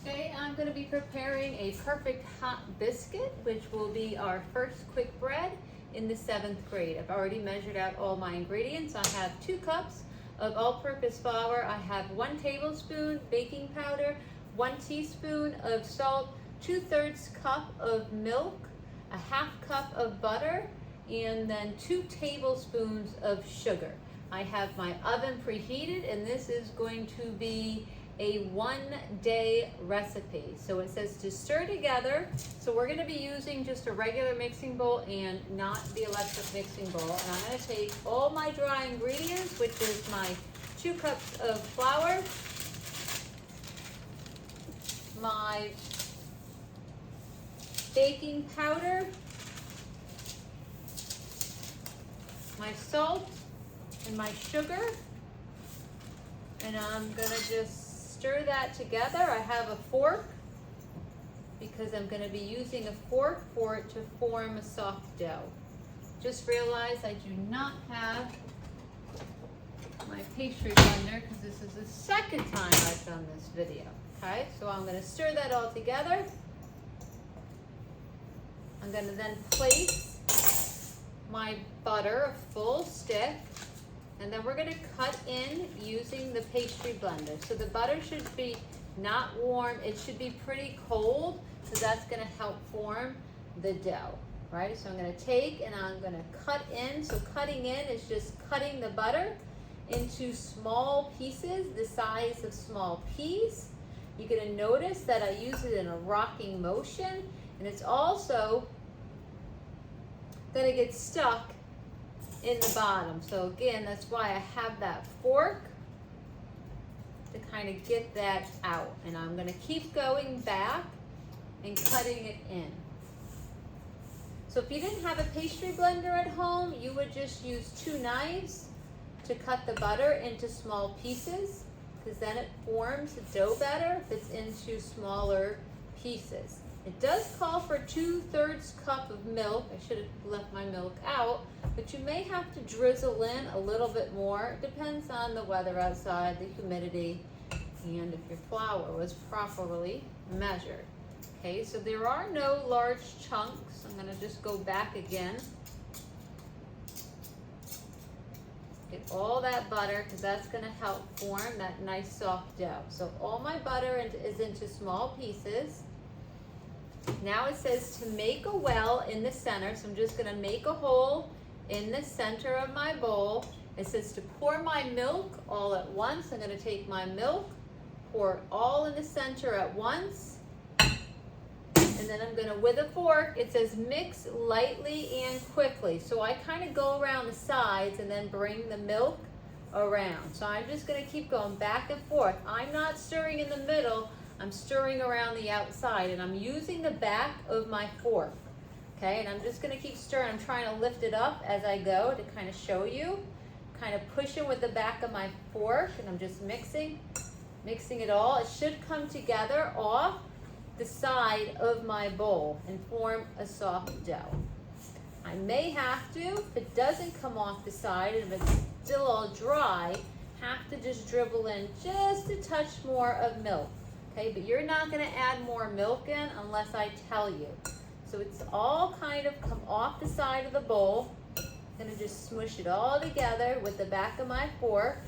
Today I'm going to be preparing a perfect hot biscuit, which will be our first quick bread in the 7th grade. I've already measured out all my ingredients. I have 2 cups of all-purpose flour. I have 1 tablespoon baking powder, 1 teaspoon of salt, 2/3 cup of milk, a 1/2 cup of butter, and then 2 tablespoons of sugar. I have my oven preheated, and this is going to be a 1-day recipe. So it says to stir together. So we're going to be using just a regular mixing bowl and not the electric mixing bowl. And I'm going to take all my dry ingredients, which is my 2 cups of flour, my baking powder, my salt, and my sugar. And I'm going to just stir that together. I have a fork because I'm going to be using a fork for it to form a soft dough. Just realized I do not have my pastry blender because this is the second time I've done this video. Okay, so I'm going to stir that all together. I'm going to then place my butter, a full stick, and then we're going to cut in using the pastry blender. So the butter should be not warm, it should be pretty cold, because that's going to help form the dough, right? So I'm going to take and I'm going to cut in. So cutting in is just cutting the butter into small pieces, the size of small peas. You're going to notice that I use it in a rocking motion, and it's also going to get stuck in the bottom. So again, that's why I have that fork to kind of get that out. And I'm going to keep going back and cutting it in. So if you didn't have a pastry blender at home, you would just use 2 knives to cut the butter into small pieces, because then it forms the dough better if it's into smaller pieces. It does call for 2/3 cup of milk. I should have left my milk out, but you may have to drizzle in a little bit more. It depends on the weather outside, the humidity, and if your flour was properly measured. Okay, so there are no large chunks. I'm going to just go back again. Get all that butter, because that's going to help form that nice soft dough. So all my butter is into small pieces. Now it says to make a well in the center, so I'm just going to make a hole in the center of my bowl. It says to pour my milk all at once. I'm going to take my milk, pour it all in the center at once, and then I'm going to, with a fork, it says mix lightly and quickly. So I kind of go around the sides and then bring the milk around. So I'm just going to keep going back and forth. I'm not stirring in the middle. I'm stirring around the outside, and I'm using the back of my fork. Okay, and I'm just going to keep stirring. I'm trying to lift it up as I go to kind of show you. Kind of pushing with the back of my fork, and I'm just mixing it all. It should come together off the side of my bowl and form a soft dough. I may have to, if it doesn't come off the side and if it's still all dry, have to just dribble in just a touch more of milk. Okay, but you're not going to add more milk in unless I tell you. So it's all kind of come off the side of the bowl. I'm going to just smush it all together with the back of my fork.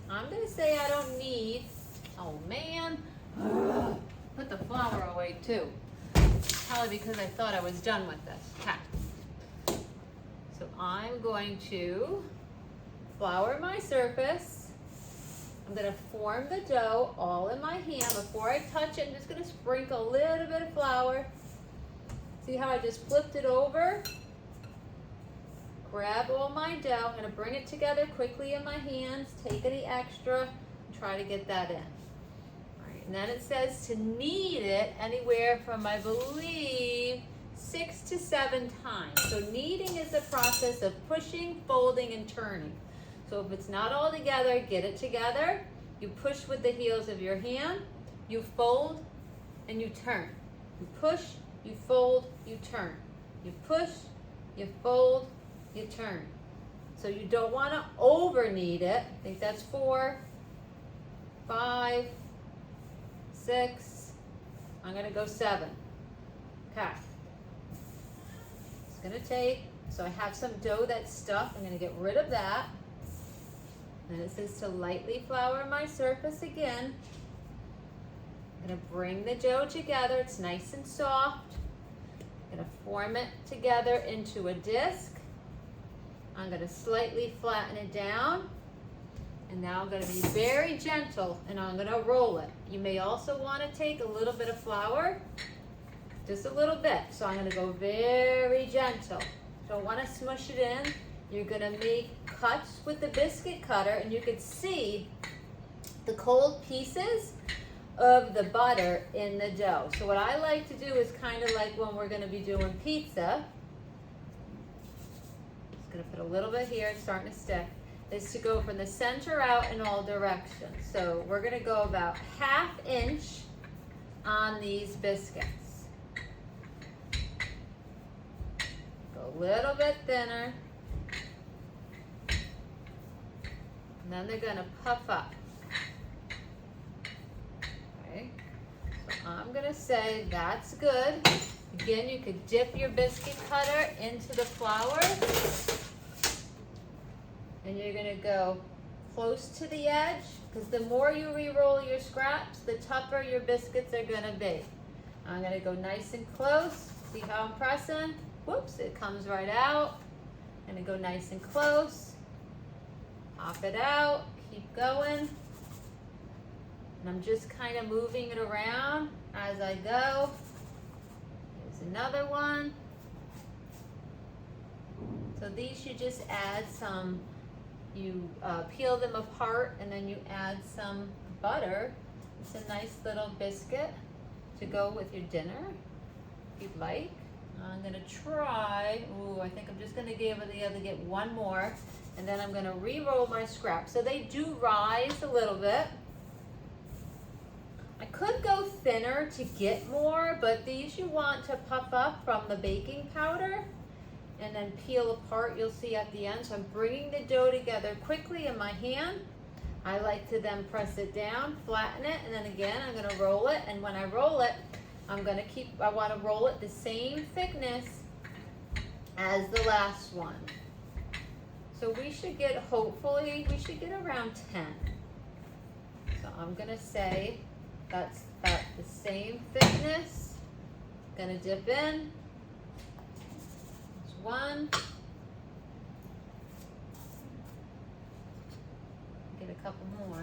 I'm going to say I don't need, oh man, put the flour away too. Probably because I thought I was done with this. Okay. So I'm going to flour my surface. I'm going to form the dough all in my hand. Before I touch it, I'm just going to sprinkle a little bit of flour. See how I just flipped it over? Grab all my dough. I'm going to bring it together quickly in my hands. Take any extra and try to get that in. All right, and then it says to knead it anywhere from, I believe, 6 to 7 times. So kneading is the process of pushing, folding, and turning. So if it's not all together, get it together. You push with the heels of your hand, you fold, and you turn. You push, you fold, you turn. You push, you fold, you turn. So you don't want to over knead it. I think that's 4, 5, 6, I'm gonna go 7. Okay. It's gonna take, so I have some dough that's stuck. I'm gonna get rid of that. And it says to lightly flour my surface again. I'm gonna bring the dough together. It's nice and soft. I'm gonna form it together into a disc. I'm gonna slightly flatten it down. And now I'm gonna be very gentle and I'm gonna roll it. You may also wanna take a little bit of flour, just a little bit. So I'm gonna go very gentle. Don't wanna smush it in. You're gonna make cuts with the biscuit cutter and you can see the cold pieces of the butter in the dough. So what I like to do is kind of like when we're gonna be doing pizza. Just gonna put a little bit here, it's starting to stick. Is to go from the center out in all directions. So we're gonna go about 1/2 inch on these biscuits. Go a little bit thinner. And then they're gonna puff up. Okay, so I'm gonna say that's good. Again, you could dip your biscuit cutter into the flour. And you're gonna go close to the edge, because the more you re-roll your scraps, the tougher your biscuits are gonna be. I'm gonna go nice and close. See how I'm pressing? Whoops, it comes right out. I'm gonna go nice and close. Pop it out, keep going. And I'm just kind of moving it around as I go. Here's another one. So these you just add some, you peel them apart and then you add some butter. It's a nice little biscuit to go with your dinner, if you'd like. I'm gonna try, I think I'm just gonna be able to get one more, and then I'm gonna re-roll my scraps. So they do rise a little bit. I could go thinner to get more, but these you want to puff up from the baking powder and then peel apart, you'll see at the end. So I'm bringing the dough together quickly in my hand. I like to then press it down, flatten it, and then again, I'm gonna roll it. And when I roll it, I wanna roll it the same thickness as the last one. So we should get, hopefully, we should get around 10. So I'm gonna say that's about the same thickness. Gonna dip in. One. Get a couple more.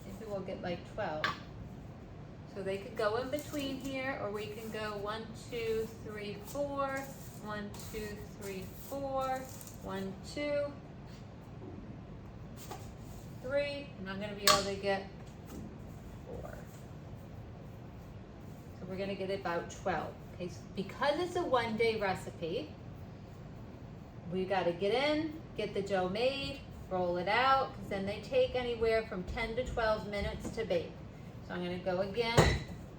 Maybe we'll get like 12. So they could go in between here, or we can go 1, 2, 3, 4. 1, 2, 3, 4. 1, 2, 3. And I'm gonna be able to get 4. So we're gonna get about 12. Okay, so because it's a one-day recipe, we got to get in, get the dough made, roll it out, because then they take anywhere from 10 to 12 minutes to bake. So I'm going to go again.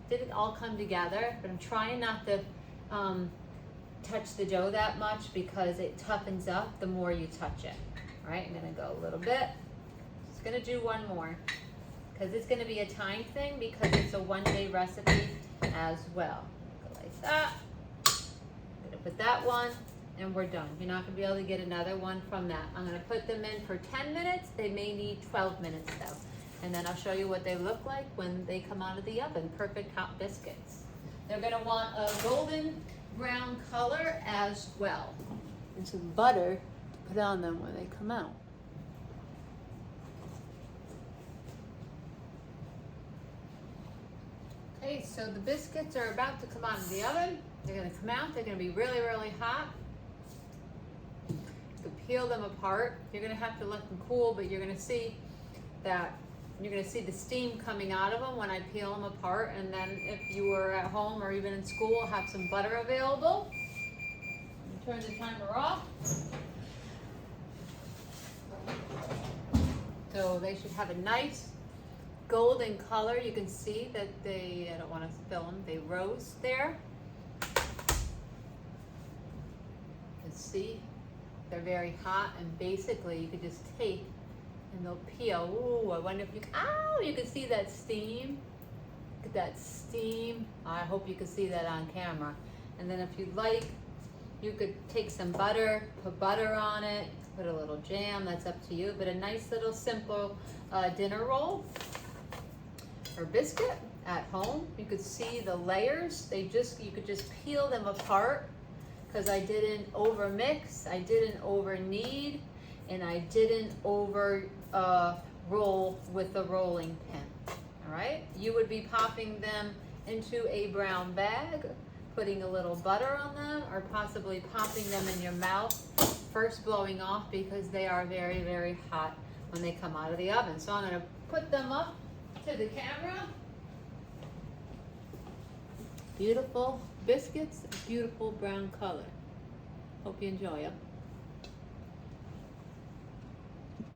Didn't all come together, but I'm trying not to touch the dough that much because it toughens up the more you touch it. All right, I'm going to go a little bit. Just going to do one more because it's going to be a time thing because it's a one-day recipe as well. Go like that. I'm going to put that one. And we're done. You're not gonna be able to get another one from that. I'm gonna put them in for 10 minutes. They may need 12 minutes though. And then I'll show you what they look like when they come out of the oven. Perfect hot biscuits. They're gonna want a golden brown color as well. And some butter to put on them when they come out. Okay, so the biscuits are about to come out of the oven. They're gonna come out, they're gonna be really, really hot. To peel them apart. You're gonna have to let them cool, but you're gonna see that you're gonna see the steam coming out of them when I peel them apart. And then if you were at home or even in school, have some butter available. Turn the timer off. So they should have a nice golden color. You can see that I don't want to spill them, they roast there. You can see they're very hot, and basically you could just take and they'll peel. Ooh, I wonder if you can see that steam. that steam. I hope you can see that on camera. And then if you'd like, you could take some butter, put butter on it, put a little jam, that's up to you. But a nice little simple dinner roll or biscuit at home. You could see the layers. You could just peel them apart because I didn't over mix, I didn't over knead, and I didn't over roll with the rolling pin. All right, you would be popping them into a brown bag, putting a little butter on them, or possibly popping them in your mouth, first blowing off because they are very, very hot when they come out of the oven. So I'm going to put them up to the camera. Beautiful biscuits, beautiful brown color. Hope you enjoy them.